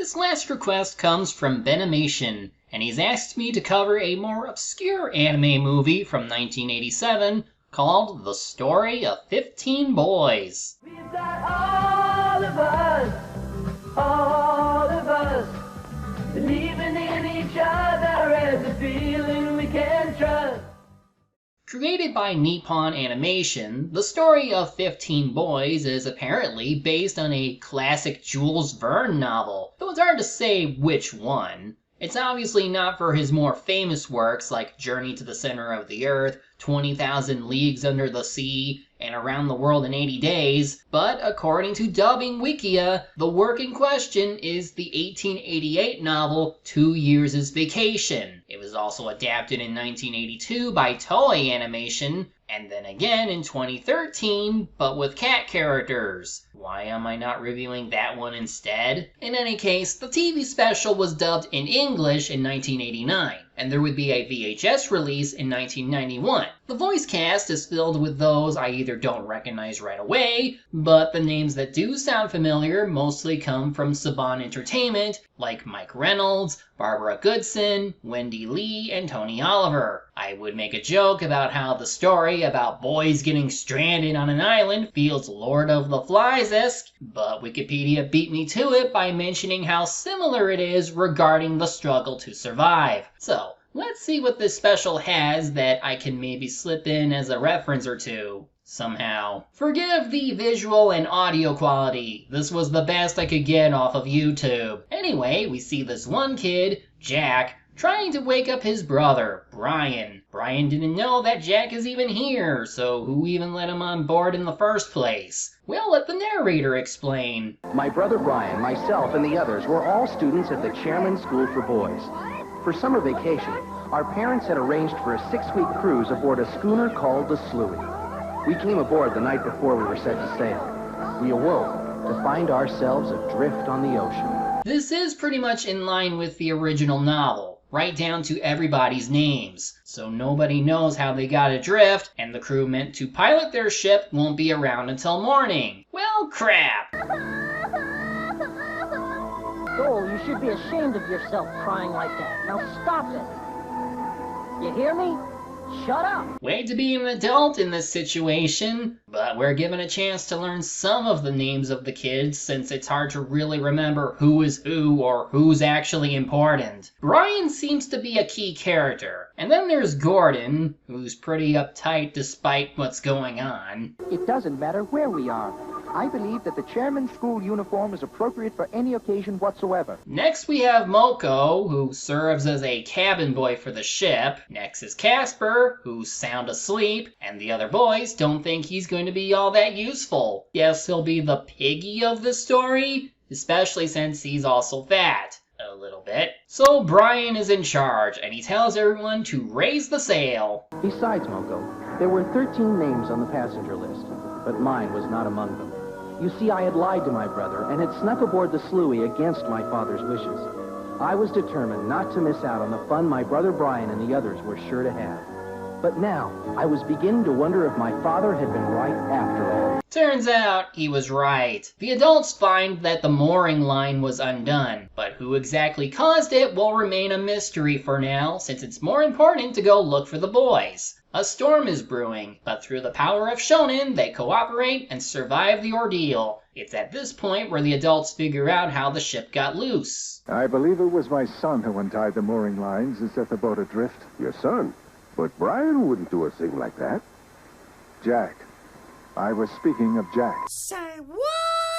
This last request comes from Benimation, and he's asked me to cover a more obscure anime movie from 1987 called The Story of 15 Boys. We've got all of us, believing in each other as a feeling we can trust. Created by Nippon Animation, The Story of 15 Boys is apparently based on a classic Jules Verne novel, though it's hard to say which one. It's obviously not for his more famous works like Journey to the Center of the Earth, 20,000 Leagues Under the Sea, and Around the World in 80 Days, but according to Dubbing Wikia, the work in question is the 1888 novel 2 Years' Vacation. It was also adapted in 1982 by Toei Animation, and then again in 2013, but with cat characters. Why am I not reviewing that one instead? In any case, the TV special was dubbed in English in 1989, and there would be a VHS release in 1991. The voice cast is filled with those I either don't recognize right away, but the names that do sound familiar mostly come from Saban Entertainment, like Mike Reynolds, Barbara Goodson, Wendy Lee, and Tony Oliver. I would make a joke about how the story about boys getting stranded on an island feels Lord of the Flies-esque, but Wikipedia beat me to it by mentioning how similar it is regarding the struggle to survive. So, let's see what this special has that I can maybe slip in as a reference or two. Somehow. Forgive the visual and audio quality. This was the best I could get off of YouTube. Anyway, we see this one kid, Jack, trying to wake up his brother, Brian. Brian didn't know that Jack is even here, so who even let him on board in the first place? We'll let the narrator explain. My brother Brian, myself, and the others were all students at the Chairman's School for Boys. For summer vacation, our parents had arranged for a 6-week cruise aboard a schooner called the Slooey. We came aboard the night before we were set to sail. We awoke to find ourselves adrift on the ocean. This is pretty much in line with the original novel, right down to everybody's names. So nobody knows how they got adrift, and the crew meant to pilot their ship won't be around until morning. Well, crap! Joel, you should be ashamed of yourself crying like that. Now stop it. You hear me? Shut up! Way to be an adult in this situation, but we're given a chance to learn some of the names of the kids since it's hard to really remember who is who or who's actually important. Brian seems to be a key character, and then there's Gordon, who's pretty uptight despite what's going on. It doesn't matter where we are. I believe that the Chairman's School uniform is appropriate for any occasion whatsoever. Next we have Moko, who serves as a cabin boy for the ship. Next is Casper, who's sound asleep, and the other boys don't think he's going to be all that useful. Yes, he'll be the piggy of the story, especially since he's also fat. A little bit. So Brian is in charge, and he tells everyone to raise the sail. Besides Moko, there were 13 names on the passenger list, but mine was not among them. You see, I had lied to my brother and had snuck aboard the Slooey against my father's wishes. I was determined not to miss out on the fun my brother Brian and the others were sure to have. But now, I was beginning to wonder if my father had been right after all. Turns out he was right. The adults find that the mooring line was undone, but who exactly caused it will remain a mystery for now, since it's more important to go look for the boys. A storm is brewing, but through the power of shonen, they cooperate and survive the ordeal. It's at this point where the adults figure out how the ship got loose. I believe it was my son who untied the mooring lines and set the boat adrift. Your son? But Brian wouldn't do a thing like that. Jack. I was speaking of Jack. Say what?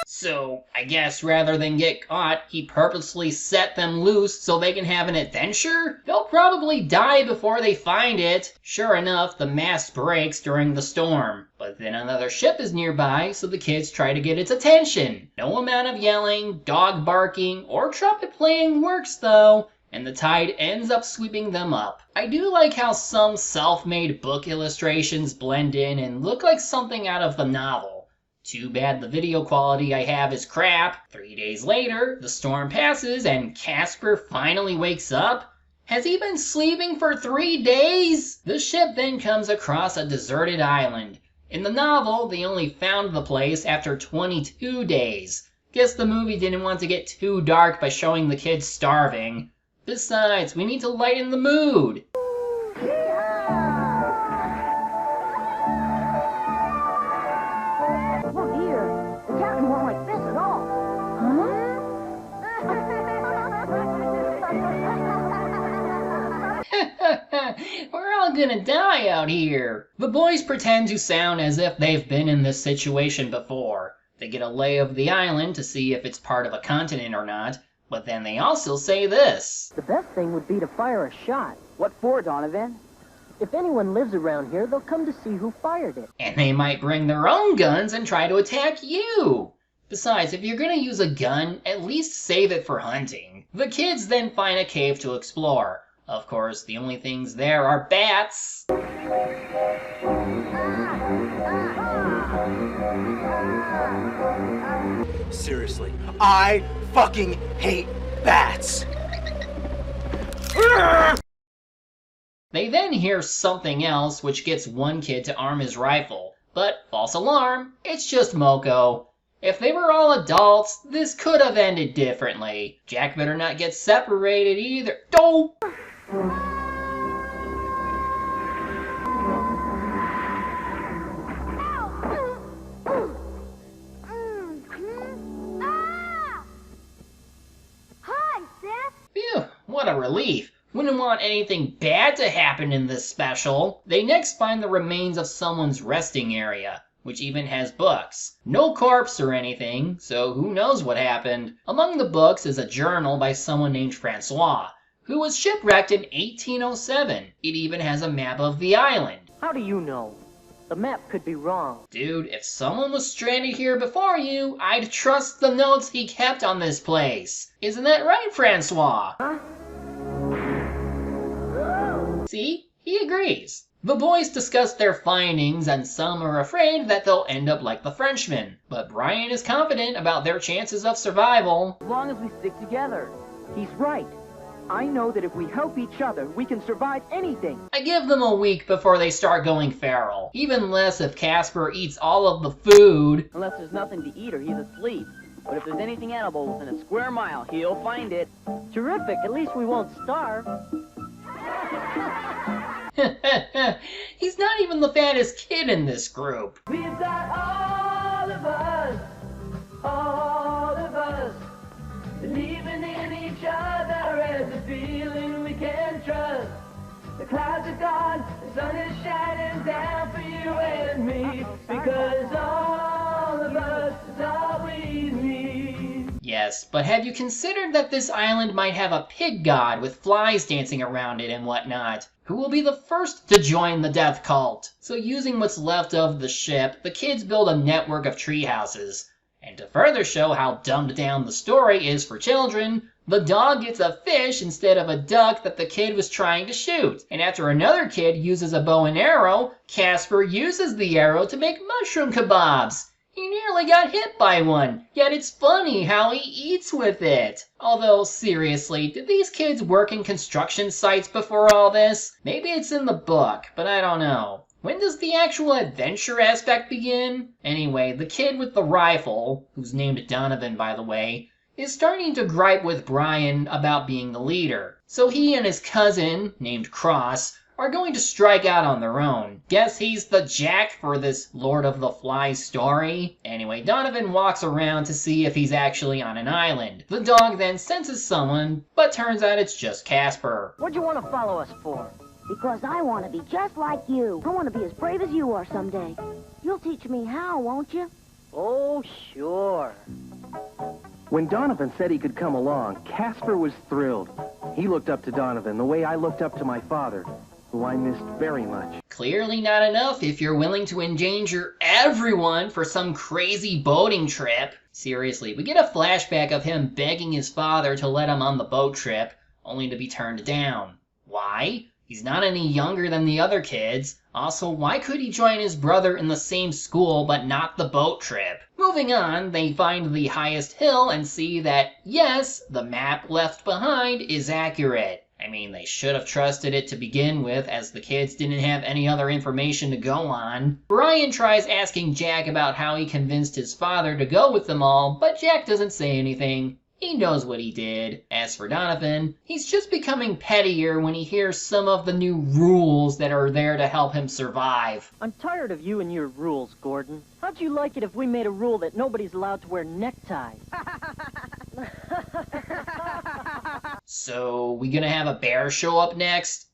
So, I guess rather than get caught, he purposely set them loose so they can have an adventure? They'll probably die before they find it. Sure enough, the mast breaks during the storm. But then another ship is nearby, so the kids try to get its attention. No amount of yelling, dog barking, or trumpet playing works though, and the tide ends up sweeping them up. I do like how some self-made book illustrations blend in and look like something out of the novel. Too bad the video quality I have is crap. 3 days later, the storm passes and Casper finally wakes up. Has he been sleeping for 3 days? The ship then comes across a deserted island. In the novel, they only found the place after 22 days. Guess the movie didn't want to get too dark by showing the kids starving. Besides, we need to lighten the mood. Look here, it's happening more like this at all. We're all gonna die out here. The boys pretend to sound as if they've been in this situation before. They get a lay of the island to see if it's part of a continent or not, but then they also say this. The best thing would be to fire a shot. What for, Donovan? If anyone lives around here, they'll come to see who fired it. And they might bring their own guns and try to attack you. Besides, if you're gonna use a gun, at least save it for hunting. The kids then find a cave to explore. Of course, the only things there are bats. Seriously, I fucking hate bats. They then hear something else, which gets one kid to arm his rifle. But false alarm, it's just Moko. If they were all adults, this could have ended differently. Jack better not get separated either. Oh! Phew, what a relief. Wouldn't want anything bad to happen in this special. They next find the remains of someone's resting area, which even has books. No corpse or anything, so who knows what happened. Among the books is a journal by someone named Francois, who was shipwrecked in 1807. It even has a map of the island. How do you know? The map could be wrong. Dude, if someone was stranded here before you, I'd trust the notes he kept on this place. Isn't that right, Francois? Huh? See? He agrees. The boys discuss their findings, and some are afraid that they'll end up like the Frenchmen. But Brian is confident about their chances of survival. As long as we stick together. He's right. I know that if we help each other, we can survive anything. I give them a week before they start going feral. Even less if Casper eats all of the food. Unless there's nothing to eat or he's asleep. But if there's anything edible within a square mile, he'll find it. Terrific. At least we won't starve. He's not even the fattest kid in this group. We've got all of us, believing in each other as a feeling we can trust. The clouds are gone, the sun is shining down for you and me, because all of us is all we need. Yes, but have you considered that this island might have a pig god with flies dancing around it and whatnot? Who will be the first to join the death cult? So using what's left of the ship, the kids build a network of tree houses. And to further show how dumbed down the story is for children, the dog gets a fish instead of a duck that the kid was trying to shoot. And after another kid uses a bow and arrow, Casper uses the arrow to make mushroom kebabs. He nearly got hit by one, yet it's funny how he eats with it. Although, seriously, did these kids work in construction sites before all this? Maybe it's in the book, but I don't know. When does the actual adventure aspect begin? Anyway, the kid with the rifle, who's named Donovan by the way, is starting to gripe with Brian about being the leader. So he and his cousin, named Cross, are going to strike out on their own. Guess he's the Jack for this Lord of the Flies story. Anyway, Donovan walks around to see if he's actually on an island. The dog then senses someone, but turns out it's just Casper. What'd you want to follow us for? Because I want to be just like you. I want to be as brave as you are someday. You'll teach me how, won't you? Oh, sure. When Donovan said he could come along, Casper was thrilled. He looked up to Donovan the way I looked up to my father, who I missed very much. Clearly not enough if you're willing to endanger everyone for some crazy boating trip. Seriously, we get a flashback of him begging his father to let him on the boat trip, only to be turned down. Why? He's not any younger than the other kids. Also, why could he join his brother in the same school but not the boat trip? Moving on, they find the highest hill and see that, yes, the map left behind is accurate. I mean, they should have trusted it to begin with, as the kids didn't have any other information to go on. Brian tries asking Jack about how he convinced his father to go with them all, but Jack doesn't say anything. He knows what he did. As for Donovan, he's just becoming pettier when he hears some of the new rules that are there to help him survive. I'm tired of you and your rules, Gordon. How'd you like it if we made a rule that nobody's allowed to wear neckties? So, we gonna have a bear show up next?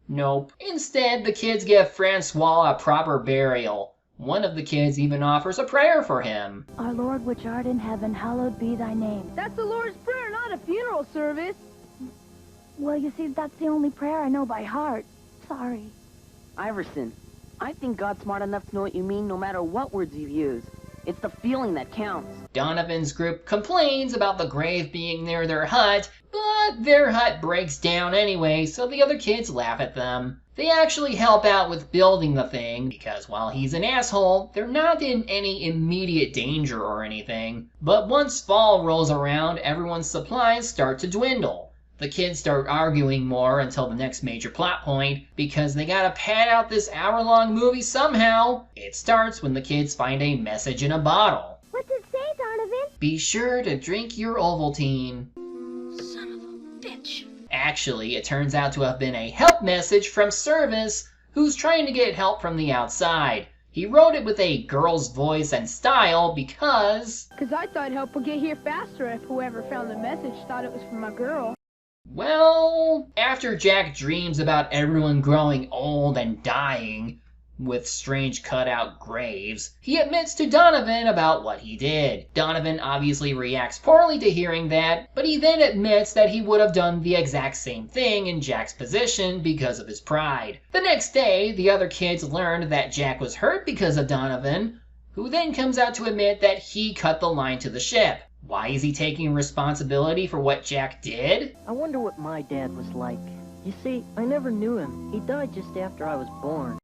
Nope. Instead, the kids give Francois a proper burial. One of the kids even offers a prayer for him. Our Lord which art in heaven, hallowed be thy name. That's the Lord's Prayer, not a funeral service. Well, you see, that's the only prayer I know by heart. Sorry. Iverson, I think God's smart enough to know what you mean no matter what words you use. It's the feeling that counts. Donovan's group complains about the grave being near their hut, but their hut breaks down anyway, so the other kids laugh at them. They actually help out with building the thing, because while he's an asshole, they're not in any immediate danger or anything. But once fall rolls around, everyone's supplies start to dwindle. The kids start arguing more until the next major plot point, because they gotta pad out this hour-long movie somehow. It starts when the kids find a message in a bottle. What's it say, Donovan? Be sure to drink your Ovaltine. Son of a bitch. Actually, it turns out to have been a help message from Service, who's trying to get help from the outside. He wrote it with a girl's voice and style because I thought help would get here faster if whoever found the message thought it was from a girl. well, after Jack dreams about everyone growing old and dying, with strange cutout graves, he admits to Donovan about what he did. Donovan obviously reacts poorly to hearing that, but he then admits that he would have done the exact same thing in Jack's position because of his pride. The next day, the other kids learned that Jack was hurt because of Donovan, who then comes out to admit that he cut the line to the ship. Why is he taking responsibility for what Jack did? I wonder what my dad was like. You see, I never knew him. He died just after I was born.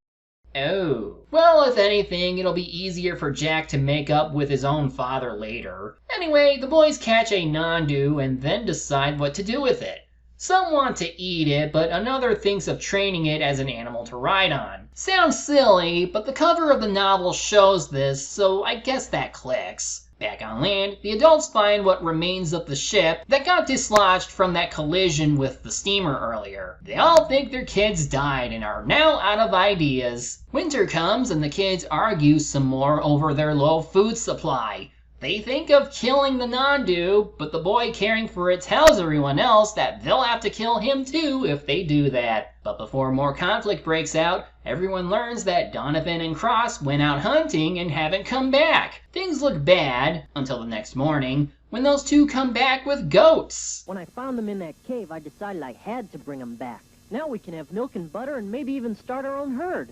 Oh. Well, if anything, it'll be easier for Jack to make up with his own father later. Anyway, the boys catch a Nandu and then decide what to do with it. Some want to eat it, but another thinks of training it as an animal to ride on. Sounds silly, but the cover of the novel shows this, so I guess that clicks. Back on land, the adults find what remains of the ship that got dislodged from that collision with the steamer earlier. They all think their kids died and are now out of ideas. Winter comes and the kids argue some more over their low food supply. They think of killing the Nandu, but the boy caring for it tells everyone else that they'll have to kill him too if they do that. But before more conflict breaks out, everyone learns that Donovan and Cross went out hunting and haven't come back. Things look bad until the next morning, when those two come back with goats. When I found them in that cave, I decided I had to bring them back. Now we can have milk and butter and maybe even start our own herd.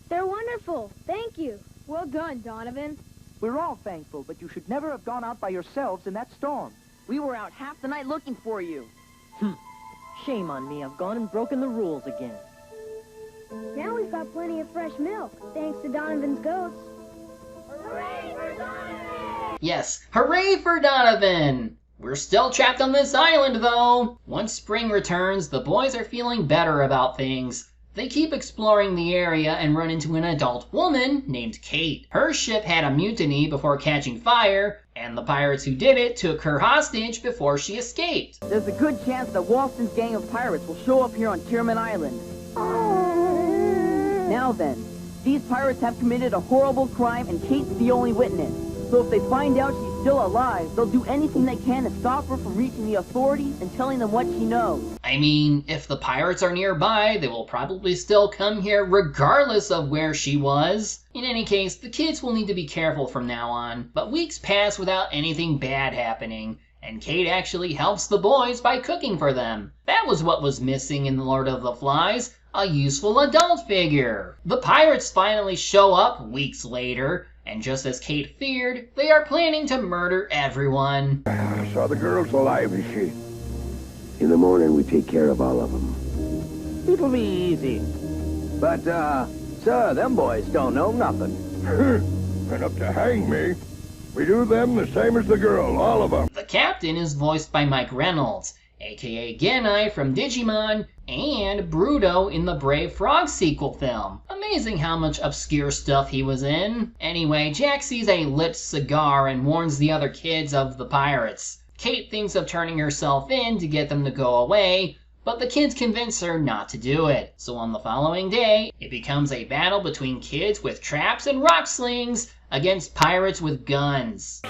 They're wonderful. Thank you. Well done, Donovan. We're all thankful, but you should never have gone out by yourselves in that storm. We were out half the night looking for you. Shame on me, I've gone and broken the rules again. Now we've got plenty of fresh milk, thanks to Donovan's goats. Hooray for Donovan! Yes, hooray for Donovan! We're still trapped on this island though. Once spring returns, the boys are feeling better about things. They keep exploring the area and run into an adult woman named Kate. Her ship had a mutiny before catching fire, and the pirates who did it took her hostage before she escaped. There's a good chance that Walston's gang of pirates will show up here on Tierman Island. Now then, these pirates have committed a horrible crime and Kate's the only witness. So if they find out she's still alive, they'll do anything they can to stop her from reaching the authorities and telling them what she knows. I mean, if the pirates are nearby, they will probably still come here regardless of where she was. In any case, the kids will need to be careful from now on. But weeks pass without anything bad happening, and Kate actually helps the boys by cooking for them. That was what was missing in The Lord of the Flies, a useful adult figure. The pirates finally show up weeks later, and just as Kate feared, they are planning to murder everyone. I saw the girls alive, is she? In the morning, we take care of all of them. It'll be easy. But, sir, them boys don't know nothing. Enough to hang me. We do them the same as the girl, all of them. The captain is voiced by Mike Reynolds, aka Genai from Digimon, and Bruto in the Brave Frog sequel film. Amazing how much obscure stuff he was in. Anyway, Jack sees a lit cigar and warns the other kids of the pirates. Kate thinks of turning herself in to get them to go away, but the kids convince her not to do it. So on the following day, it becomes a battle between kids with traps and rock slings against pirates with guns.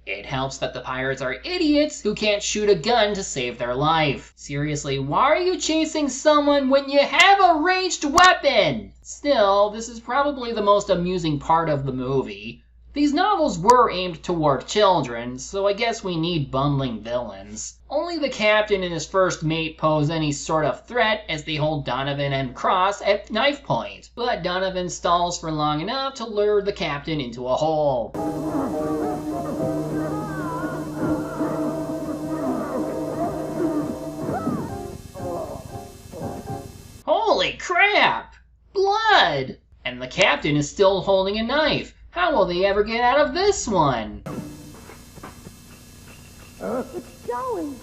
It helps that the pirates are idiots who can't shoot a gun to save their life. Seriously, why are you chasing someone when you have a ranged weapon? Still, this is probably the most amusing part of the movie. These novels were aimed toward children, so I guess we need bundling villains. Only the captain and his first mate pose any sort of threat as they hold Donovan and Cross at knife point. But Donovan stalls for long enough to lure the captain into a hole. Holy crap! Blood! And the captain is still holding a knife. How will they ever get out of this one? It's going.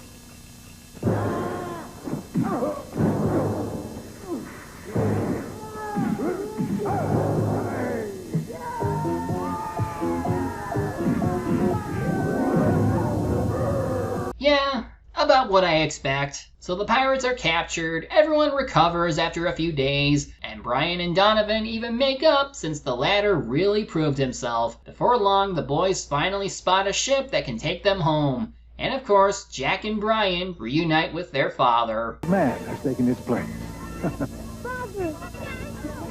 Yeah, about what I expect. So the pirates are captured, everyone recovers after a few days, and Brian and Donovan even make up since the latter really proved himself. Before long, the boys finally spot a ship that can take them home. And of course, Jack and Brian reunite with their father. Man has taken his place.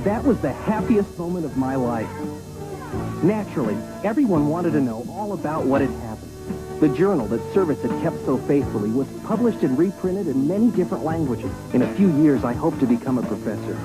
That was the happiest moment of my life. Naturally, everyone wanted to know all about what had happened. The journal that Service had kept so faithfully was published and reprinted in many different languages. In a few years, I hope to become a professor.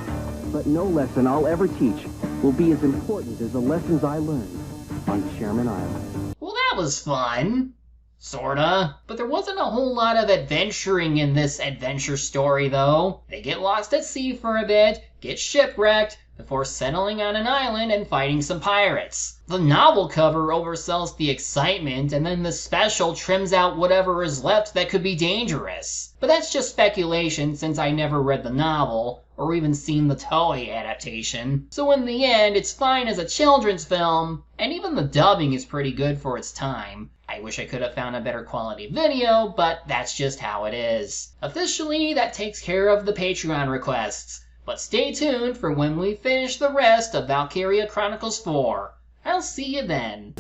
But no lesson I'll ever teach will be as important as the lessons I learned on Chairman Island. Well, that was fun. Sorta. But there wasn't a whole lot of adventuring in this adventure story, though. They get lost at sea for a bit, get shipwrecked, before settling on an island and fighting some pirates. The novel cover oversells the excitement, and then the special trims out whatever is left that could be dangerous. But that's just speculation since I never read the novel, or even seen the Toei adaptation. So in the end, it's fine as a children's film, and even the dubbing is pretty good for its time. I wish I could have found a better quality video, but that's just how it is. Officially, that takes care of the Patreon requests. But stay tuned for when we finish the rest of Valkyria Chronicles 4. I'll see you then.